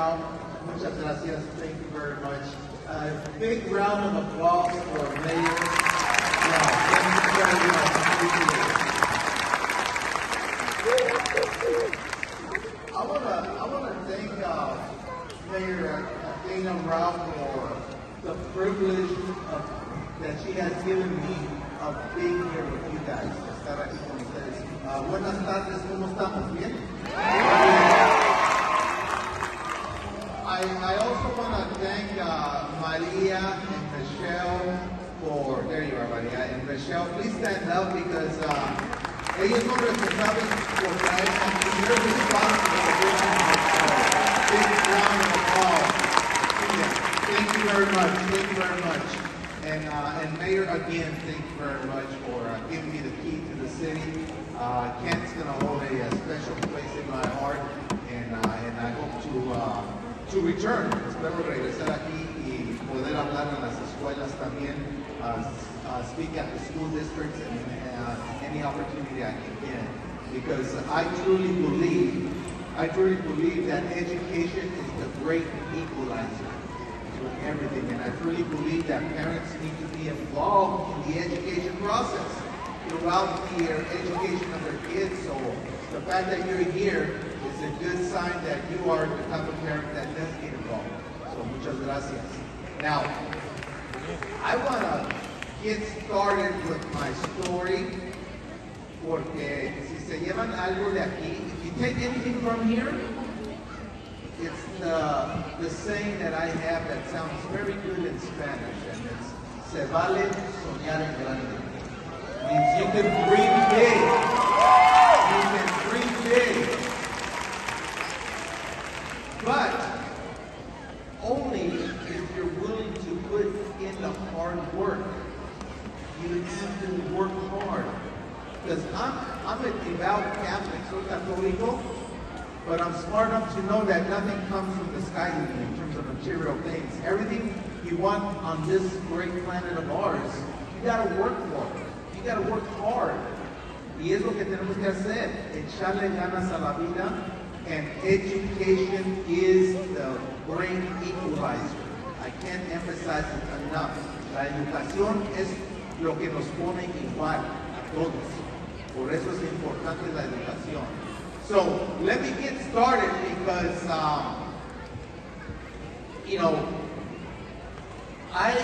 around. Muchas gracias. Thank you very much. Big round of applause for Mayor. Yeah, thank you very much. I want to thank Mayor Dana Rao for the privilege that she has given me of being here with you guys. Estar aquí con ustedes. Buenas tardes, ¿cómo estamos? ¿Bien? I also want to thank Maria and Michelle for, there you are, Maria and Michelle. Please stand up because ellos son responsables por traer aquí. They're responsible for this big round of applause. Thank you very much. Thank you very much. And Mayor, again, thank you very much for giving me the key to the city. Kent's going to hold a special place in my heart, and I hope to return. Espero regresar aquí y poder hablar en las escuelas también, speak at the school districts and any opportunity I can get. Because I truly believe that education is the great equalizer to everything. And I truly believe that parents need to be involved in the education process throughout the education of their kids. So the fact that you're here is a good sign that you are the type of parent that does get involved. So muchas gracias. Now, I want to get started with my story, porque si se llevan algo de aquí, if you take anything from here, it's the saying that I have that sounds very good in Spanish, and it's se vale soñar en grande. It means you can dream big. You can dream big. But only if you're willing to put in the hard work. You have to work hard. Because I'm a devout Catholic, soy católico, but I'm smart enough to know that nothing comes from the sky in terms of material things. Everything you want on this great planet of ours, you gotta work for it. You gotta work hard. Y es lo que tenemos que hacer, echarle ganas a la vida, and education is the great equalizer. I can't emphasize it enough. La educación es lo que nos pone igual a todos. Por eso es importante la educación. So let me get started because, I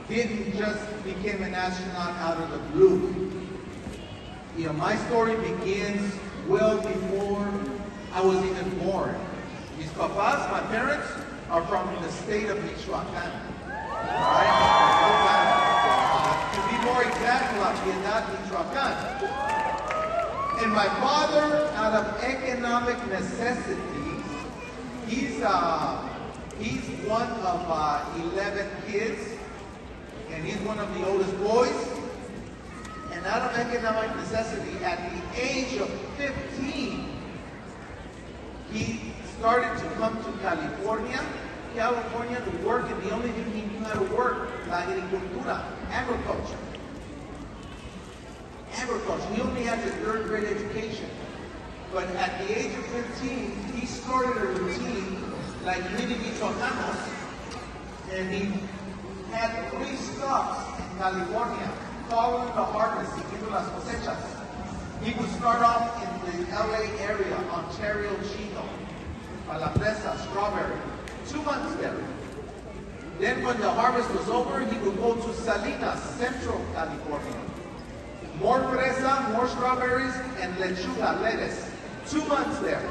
didn't just become an astronaut out of the blue. My story begins well before I was even born. Mis papás, my parents, are from the state of Michoacán. Right? To be more exact, La Piedad, Michoacán. And my father, out of economic necessity, he's one of 11 kids, and he's one of the oldest boys. And out of economic necessity, at the age of 15, he started to come to California to work, and the only thing he knew how to work, la agricultura, agriculture. He only had his third grade education. But at the age of 15, he started a routine like many Michoacanos, and he had 3 stops in California, following the harvest, siguiendo las cosechas. He would start off in the LA area, Ontario, Chino, Palafresa, strawberry, 2 months there. Then when the harvest was over, he would go to Salinas, Central California. More fresa, more strawberries, and lechuga, lettuce. 2 months there.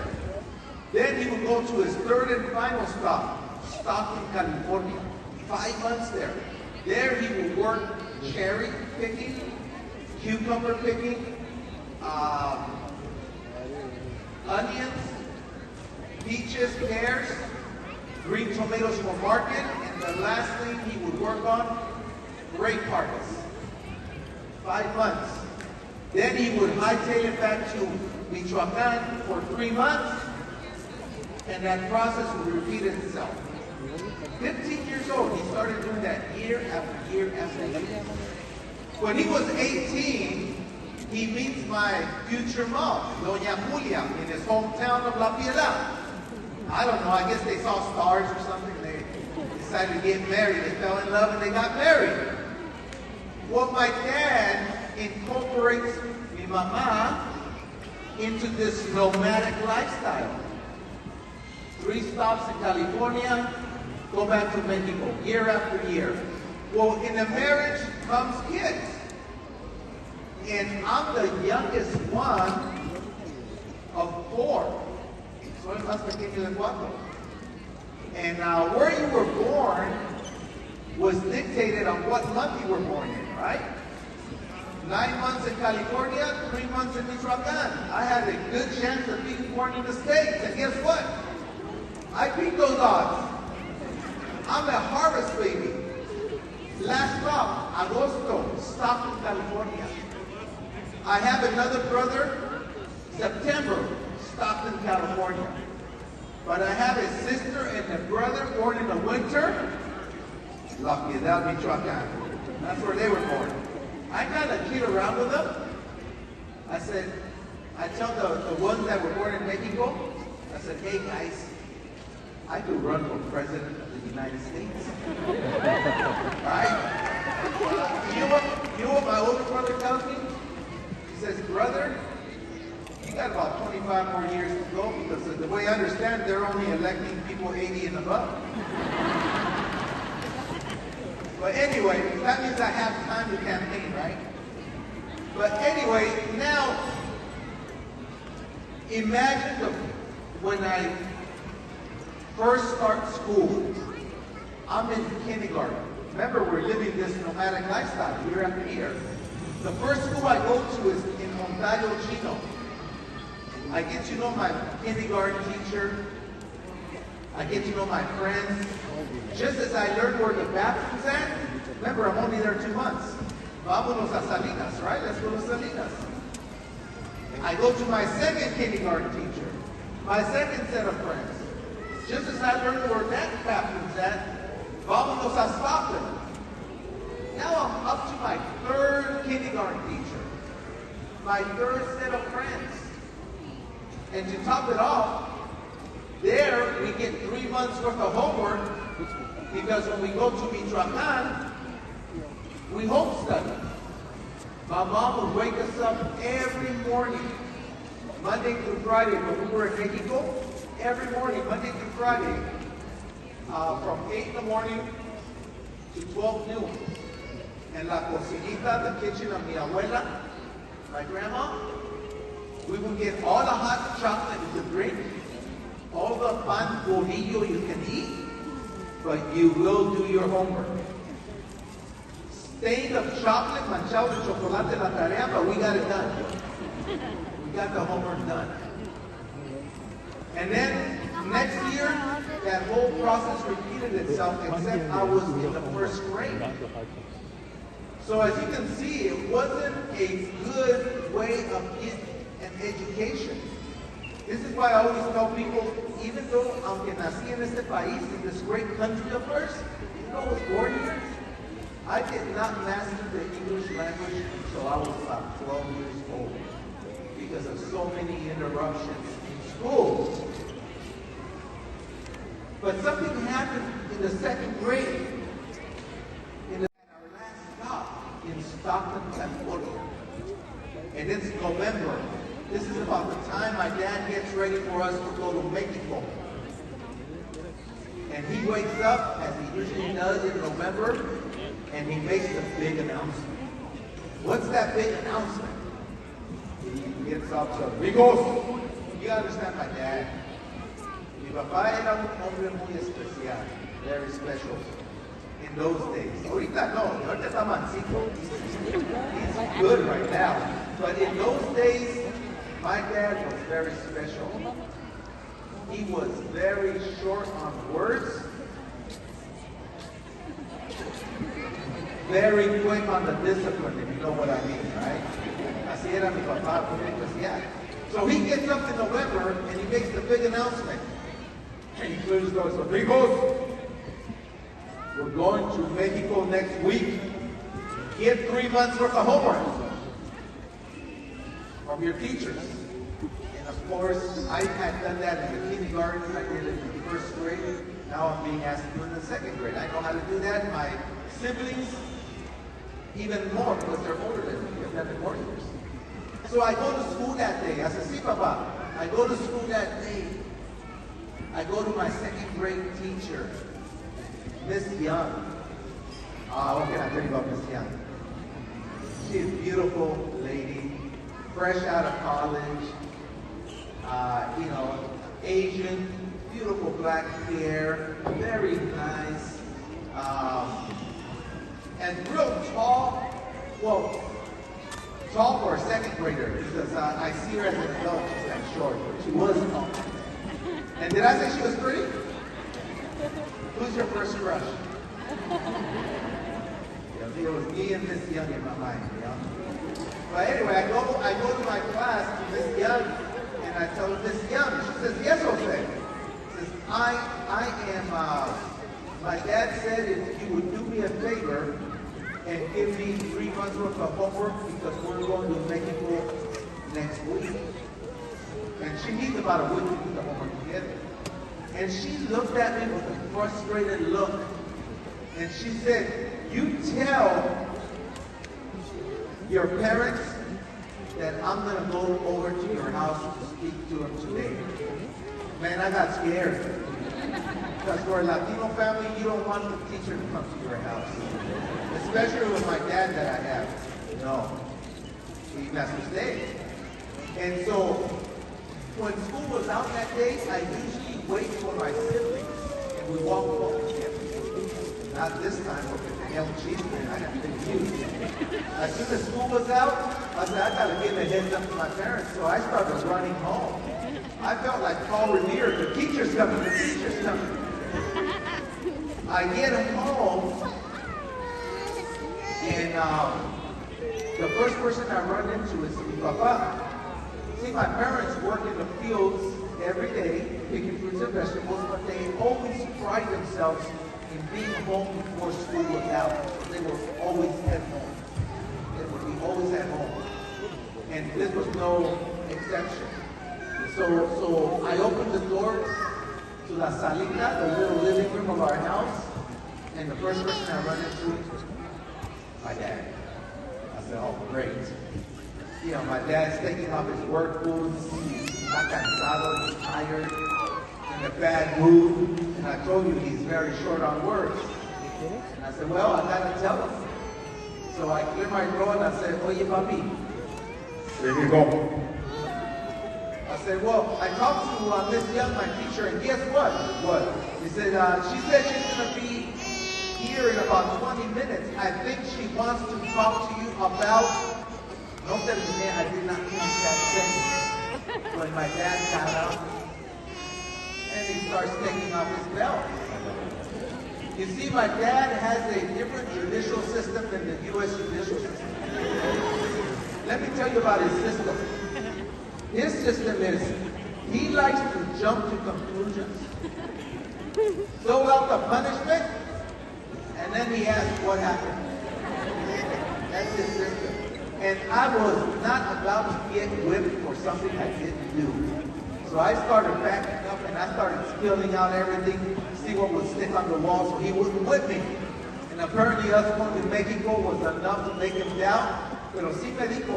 Then he would go to his third and final stop, Stockton, California. 5 months there. There he would work cherry picking, cucumber picking, onions, peaches, pears, green tomatoes for market, and the last thing he would work on, grape harvest. 5 months. Then he would hightail it back to Michoacán for 3 months, and that process would repeat itself. 15 years old, he started doing that year after year after year. When he was 18, he meets my future mom, Doña Julia, in his hometown of La Piedad. I don't know, I guess they saw stars or something. They decided to get married. They fell in love and they got married. Well, my dad incorporates mi mamá into this nomadic lifestyle. 3 stops in California, go back to Mexico, year after year. Well, in the marriage comes kids. And I'm the youngest one of 4. Soy más pequeño de 4. And where you were born was dictated on what month you were born in, right? 9 months in California, 3 months in Michoacan. I had a good chance of being born in the States, and guess what? I beat those odds. I'm a harvest baby. Last stop, Agosto, Stockton, California. I have another brother, September, Stockton, California. But I have a sister and a brother born in the winter, La Piedad, Michoacan. That's where they were born. I kind of kid around with them. I said, I tell the ones that were born in Mexico, I said, hey guys, I could run for president of the United States. Right? You know what my older brother tells me? He says, brother, you got about 25 more years to go, because the way I understand, they're only electing people 80 and above. But anyway, that means I have time to campaign, right? But anyway, now, imagine when I first start school. I'm in kindergarten. Remember, we're living this nomadic lifestyle year after year. The first school I go to is in Ontario, Chino. I get to know my kindergarten teacher. I get to know my friends. Just as I learned where the bathroom's at, remember, I'm only there 2 months. Vámonos a Salinas, right? Let's go to Salinas. I go to my second kindergarten teacher, my second set of friends. Just as I learned where that bathroom's at, vámonos a Stockton. Now I'm up to my 3rd kindergarten teacher, my 3rd set of friends. And to top it off, there we get 3 months worth of homework, because when we go to Michoacan, we home study. My mom would wake us up every morning, Monday through Friday, when we were in Mexico, every morning, Monday through Friday, from 8 in the morning to 12 noon. And la cocinita, the kitchen of mi abuela, my grandma, we would get all the hot chocolate you could drink, all the pan bolillo you can eat, but you will do your homework. Stain of chocolate, manchado de chocolate la tarea, but we got it done. We got the homework done. And then next year, that whole process repeated itself, except I was in the 1st grade. So as you can see, it wasn't a good way of getting an education. This is why I always tell people, even though aunque nací en este país, in this great country of ours, even though I was born here, I did not master the English language until I was about 12 years old, because of so many interruptions in school. But something happened in the 2nd grade, in our last stop in Stockton, California. And it's November. This is about the time my dad gets ready for us to go to Mexico. And he wakes up, as he usually does in November, and he makes the big announcement. What's that big announcement? He gets up to, amigos, you understand my dad. Mi papá era un hombre muy especial, very special in those days. Ahorita no, ahorita está mansito. He's good right now. But in those days, my dad was very special. He was very short on words, very quick on the discipline, if you know what I mean, right? Así era mi papá, muy especial. So he gets up in November and he makes the big announcement. And he clears the doors. Amigos, we're going to Mexico next week. Get 3 months worth of homework from your teachers. And of Of course, I had done that in the kindergarten. I did it in the first grade. Now I'm being asked to do it in the second grade. I know how to do that. My siblings, even more, because they're older than me. They've done it more years. So I go to school that day. I said, "Sí, Papa." I go to school that day. I go to my second grade teacher, Miss Young. What can I tell you about Miss Young? She's a beautiful lady, fresh out of college, you know, Asian, beautiful black hair, very nice, and real tall. Well, tall for a second grader, because I see her as an adult, she's kind of short, but she was tall. And did I say she was pretty? Who's your first crush? It was me and Miss Young in my mind, you know. But anyway, I go to my class to Miss Young, and I tell her, "Miss Young," she says, "Yes, Jose." She says, I am, my dad said if you would do me a favor and give me 3 months worth of homework because we're going to Mexico next week. And she needs about a week to do the homework together. And she looked at me with a frustrated look, and she said, "You tell your parents that I'm going to go over to your house to speak to them today." Man, I got scared. Because for a Latino family, you don't want the teacher to come to your house. Especially with my dad that I have. No. He has to stay. And so, when school was out that day, I usually wait for my siblings, and we walk home together. Not this time, because the hell cheese man, I got to use. As soon as school was out, I said, I got to give a heads up to my parents, so I started running home. I felt like Paul Revere, the teacher's coming, the teacher's coming. I get home, and the first person I run into is Papa. See, my parents work in the fields every day, picking fruits and vegetables, but they always pride themselves in being home before school was out. They were always at home. They would be always at home. And this was no exception. So I opened the door to la salita, the little living room of our house, and the first person I run into was my dad. I said, "Oh, great." You know, my dad's taking off his work boots, not cansado, he's tired, in a bad mood, and I told you he's very short on words. And I said, "Well, I gotta tell him." So I cleared my throat and I said, "Oye, papi." "There you go." I said, "Well, I talked to Miss Young, my teacher, and guess what?" "What?" He said, "She said she's gonna be here in about 20 minutes. I think she wants to talk to you about..." No terminé, I did not finish that sentence when my dad got up and he starts taking off his belt. You see, my dad has a different judicial system than the U.S. judicial system. Let me tell you about his system. His system is, he likes to jump to conclusions, throw out the punishment, and then he asks what happened. That's his system. And I was not about to get whipped for something I didn't do. So I started backing up and I started spilling out everything, see what would stick on the wall so he wouldn't whip me. And apparently us going to Mexico was enough to make him doubt. Pero sí me dijo,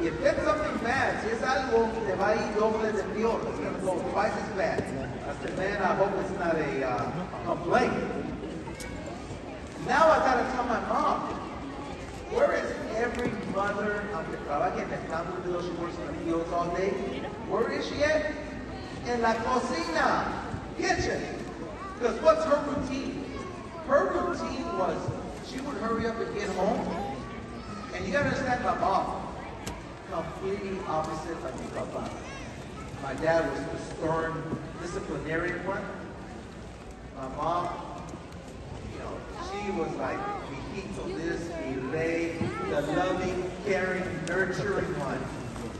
if it's something bad, si es algo, te va a ir doble de peor. It's going to go twice as bad. I said, "Man, I hope it's not a complaint." Now I got to tell my mom. Where is every mother of the trabaja en el campo, she works in the fields all day? Where is she at? In la cocina, kitchen. Because what's her routine? Her routine was she would hurry up and get home. And you gotta understand my mom, completely opposite of my papa. My dad was the stern disciplinarian one. My mom, you know, she was like, "Mijito this, mi rey," the loving, caring, nurturing one.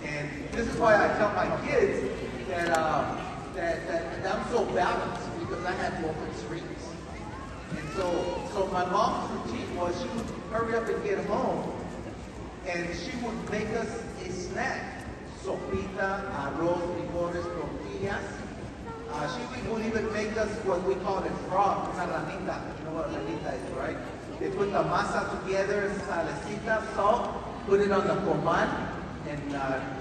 And this is why I tell my kids that I'm so balanced, because I had both extremes. And so my mom's routine was she would hurry up and get home, and she would make us a snack. sopita, arroz, frijoles, tortillas. She would even make us what we call a frog, una ranita. You know what a ranita is, right? They put the masa together, salecita, salt, put it on the comal, and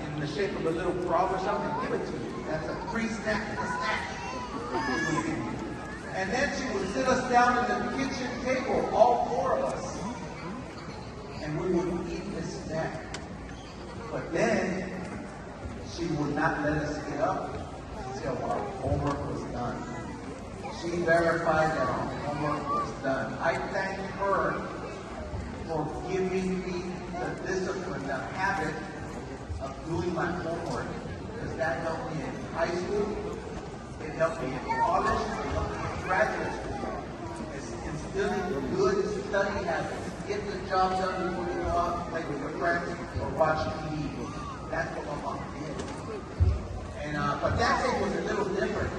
in the shape of a little frog or something, give it to you. That's a pre-snack, a snack. And then she would sit us down at the kitchen table, all four of us, and we would eat this snack. But then she would not let us get up until our homework was done. She verified that our homework was done. I thank her for giving me the discipline, the habit of doing my homework, because that helped me in high school, it helped me in college, it helped me in graduate school. It's instilling good study habits. Get the job done before you go out and play with your friends or watch TV. That's what my mom did. And but that day was a little different.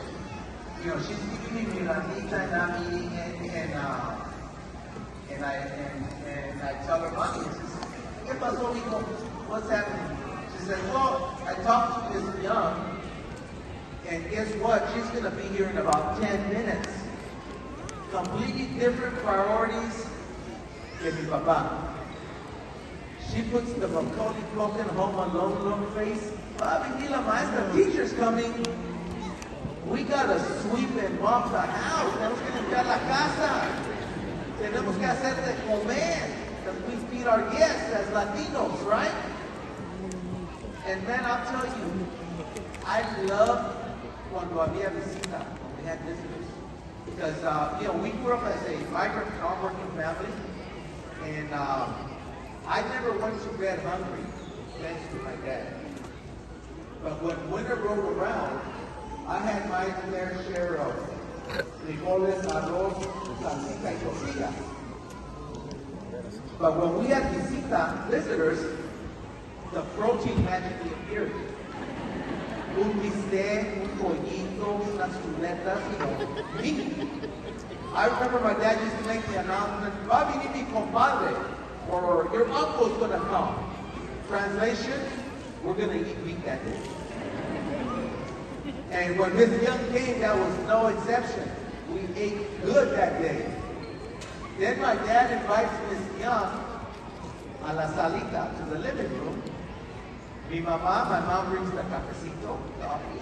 You know, she's giving me ranita and I'm eating it, and I tell her, Mommy, ¿qué pasó, hijo? What's happening? She says, well, I talked to Miss Young, and guess what? She's going to be here in about 10 minutes. Completely different priorities than mi papá. She puts the Macaulay Culkin Home Alone look face. Bobby, la maestra, teacher's coming. We gotta sweep and mop the house. Tenemos que limpiar la casa. Tenemos que hacer de comer. Because we feed our guests as Latinos, right? And man, I'll tell you, I love cuando había visita, when we had visitors. Because, you know, we grew up as a migrant, hardworking family. And I never went to bed hungry, thanks to my dad. But when winter rolled around, I had my fair share of frijoles, arroz, salsita, y tortilla. But when we had visitors, the protein magically appeared. Un bistec, un pollito, unas chuletas, you know, meat. I remember my dad used to make the announcement, Bobby, ni mi compadre, or your uncle's gonna come. Translation, we're gonna eat meat that day. And when Miss Young came, that was no exception. We ate good that day. Then my dad invites Miss Young a la salita, to the living room. My mom brings the cafecito, coffee.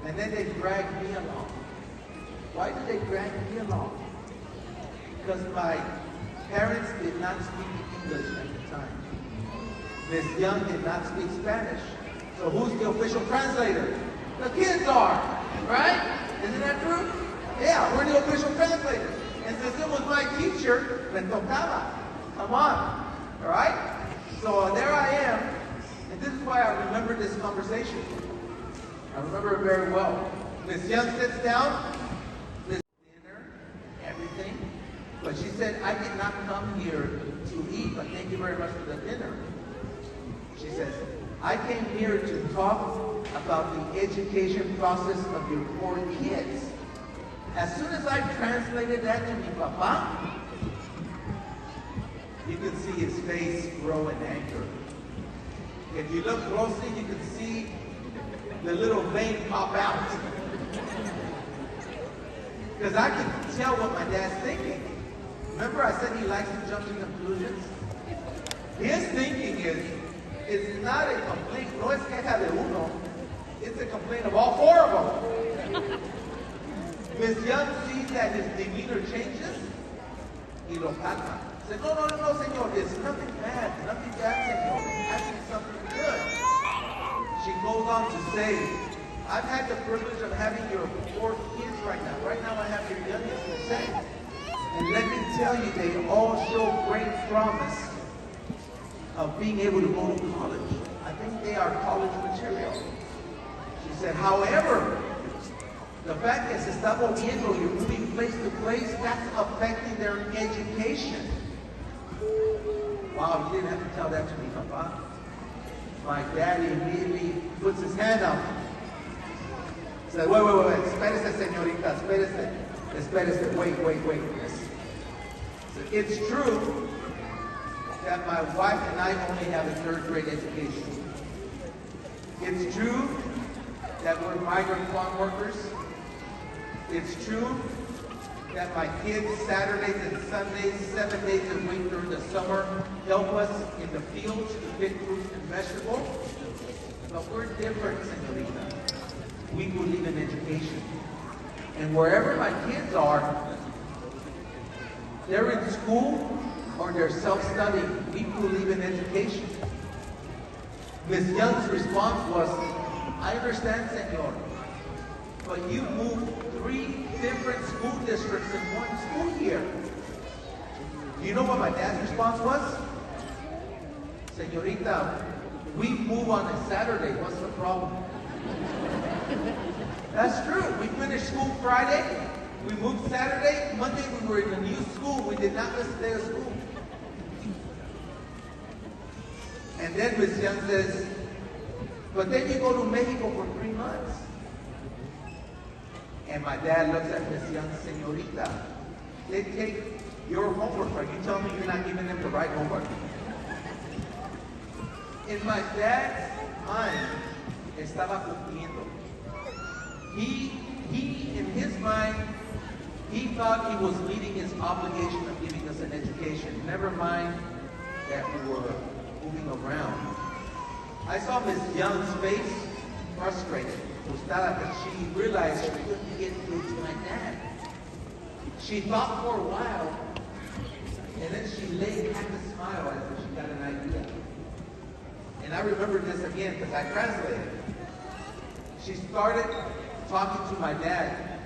And then they drag me along. Why did they drag me along? Because my parents did not speak English at the time. Miss Young did not speak Spanish. So who's the official translator? The kids are, right? Isn't that true? Yeah, we're the official translators. And since it was my teacher, me tocaba. Come on, all right? So there I am, and this is why I remember this conversation. I remember it very well. Miss Young sits down, this dinner, everything, but she said, I did not come here to eat, but thank you very much for the dinner. She says, I came here to talk about the education process of your poor kids. As soon as I translated that to mi papá, you can see his face grow in anger. If you look closely, you can see the little vein pop out. Because I can tell what my dad's thinking. Remember I said he likes to jump to conclusions? His thinking is, it's not a complaint, no es queja de uno, it's a complaint of all four of them. Miss Young sees that his demeanor changes, y lo calma. Says, no, señor, it's nothing bad, señor. Actually, something good. She goes on to say, I've had the privilege of having your 4 kids right now. Right now, I have your youngest, Jose. And let me tell you, they all show great promise of being able to go to college. I think they are college material. She said, however, the fact that se está moviendo, you're moving place to place, that's affecting their education. Wow, you didn't have to tell that to me, Papa. My daddy immediately puts his hand out. Said, wait, espérese, señorita, espérese, wait. So it's true that my wife and I only have a 3rd grade education. It's true that we're migrant farm workers. It's true that my kids, Saturdays and Sundays, 7 days a week during the summer, help us in the fields to pick fruits and vegetables. But we're different, señorita. We believe in education. And wherever my kids are, they're in school or they're self-studying. We believe in education. Ms. Young's response was, I understand, senor, but you moved 3 different school districts in one school year. Do you know what my dad's response was? Señorita, we move on a Saturday. What's the problem? That's true. We finished school Friday. We moved Saturday. Monday we were in a new school. We did not miss a day of school. And then Ms. Young says, but then you go to Mexico for 3 months. And my dad looks at Ms. Young, señorita, they take your homework. Are you telling me you're not giving them the right homework? In my dad's mind, estaba cumpliendo. He, in his mind, he thought he was meeting his obligation of giving us an education. Never mind that we were moving around. I saw Ms. Young's face, frustrated, frustrada, because she realized she couldn't get through to my dad. She thought for a while, and then she laid back a smile as if she got an idea. And I remember this again because I translated. She started talking to my dad,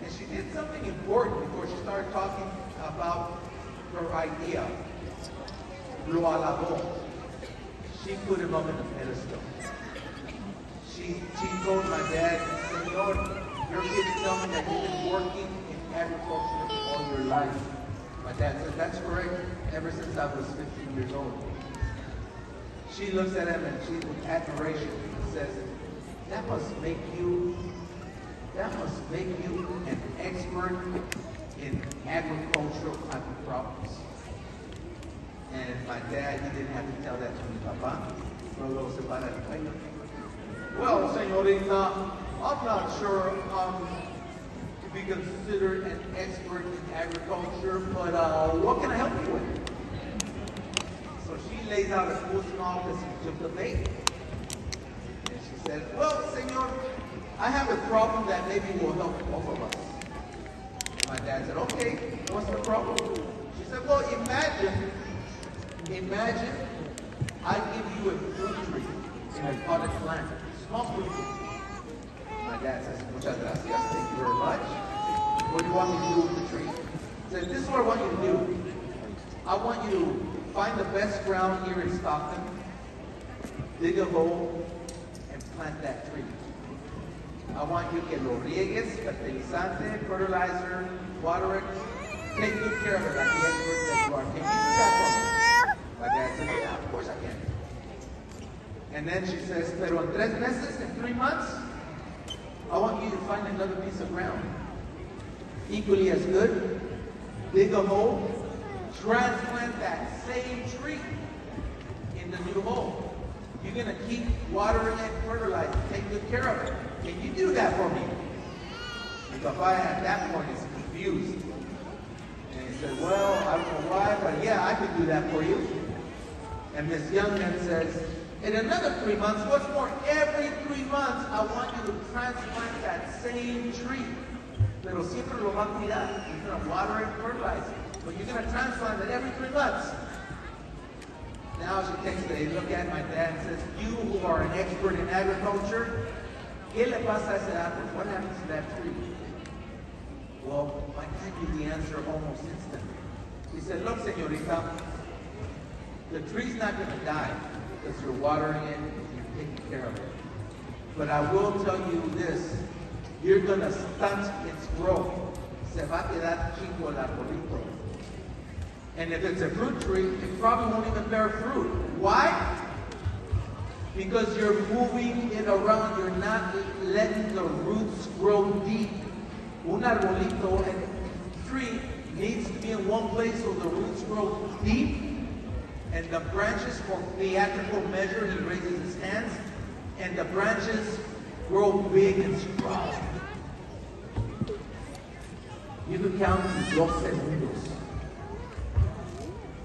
and she did something important before she started talking about her idea. Lo alabó. She put him up in a pedestal. She told my dad, Senor, your kids tell me that you've been working in agriculture all your life. My dad said, that's correct, ever since I was 15 years old. She looks at him and she, with admiration, says, that must make you an expert in agricultural type of problems. And my dad, he didn't have to tell that to me, Papa. Well, señorita, I'm not sure to be considered an expert in agriculture, but what can I help you with? So she lays out a post office and took the bait. And she said, well, senor, I have a problem that maybe will help both of us. My dad said, okay, what's the problem? She said, well, imagine I give you a fruit tree in a potted plant, small fruit tree. My dad says, muchas gracias, thank you very much. What do you want me to do with the tree? He said, this is what I want you to do. I want you to find the best ground here in Stockton, dig a hole, and plant that tree. I want you que lo riegues, fertilizante, fertilizer, water it, take good care of it like the expert that you are. Can you do that for me? My dad said, yeah, of course I can. And then she says, pero en 3 meses, in 3 months, I want you to find another piece of ground. Equally as good, dig a hole, transplant that same tree in the new hole. You're going to keep watering it, fertilizing, take good care of it. Can you do that for me? And Papa at that point is confused. And he said, well, I don't know why, but yeah, I could do that for you. And Miss Young then says, in another 3 months, what's more, every 3 months, I want you to transplant that same tree. Pero siempre lo va a cuidar. You're going to water it, fertilize it. But you're going to transplant it every 3 months. Now she takes a look at my dad and says, you who are an expert in agriculture, ¿qué le pasa a ese árbol? What happens to that tree? Well, my dad knew the answer almost instantly. He said, look, señorita, the tree's not going to die because you're watering it and you're taking care of it. But I will tell you this, you're going to stunt its growth. Se va a quedar chico el arbolito. And if it's a fruit tree, it probably won't even bear fruit. Why? Because you're moving it around, you're not letting the roots grow deep. Un arbolito, a tree, needs to be in one place so the roots grow deep, and the branches, for theatrical measure, he raises his hands, and the branches grow big and strong. You can count in 12 segundos.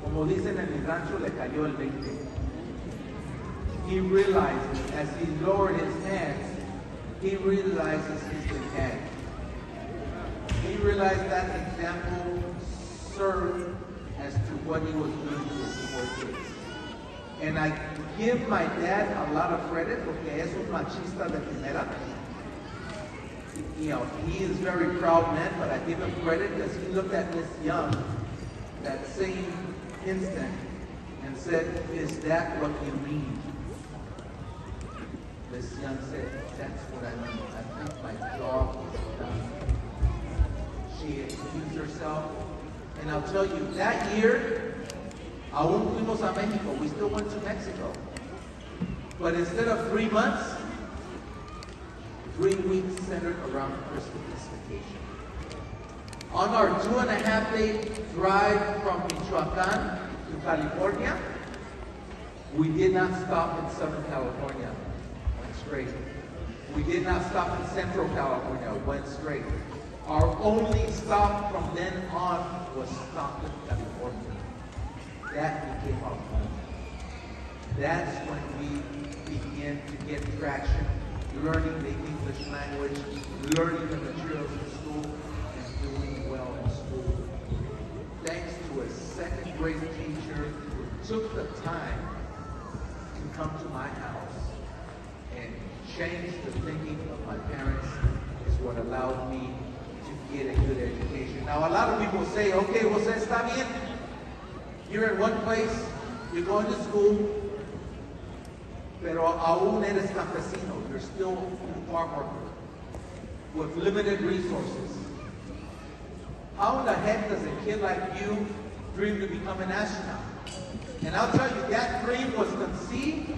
Como dicen en mi rancho, le cayó el 20. He realizes, as he lowered his hands, he realizes he's been had. He realized that example served as to what he was doing to his 4 kids. And I give my dad a lot of credit porque es un machista de primera. You know, he is a very proud man, but I give him credit because he looked at Miss Young that same instant and said, "Is that what you mean?" Miss Young said, "That's what I mean. I think my job is done." She excused herself, and I'll tell you, that year, aún fuimos a Mexico. We still went to Mexico. But instead of 3 months, 3 weeks centered around Christmas vacation. On our 2.5-day drive from Michoacán to California, we did not stop in Southern California, went straight. We did not stop in Central California, went straight. Our only stop from then on was Stockton, California. That became our home. That's when we began to get traction, learning the English language, learning the materials in school, and doing well in school. Thanks to a second-grade teacher who took the time to come to my house and change the thinking of my parents is what allowed me to get a good education. Now, a lot of people say, okay, Jose, está bien. You're in one place, you're going to school, pero aún eres campesino. You're still a farm worker with limited resources. How in the heck does a kid like you dream to become an astronaut? And I'll tell you, that dream was conceived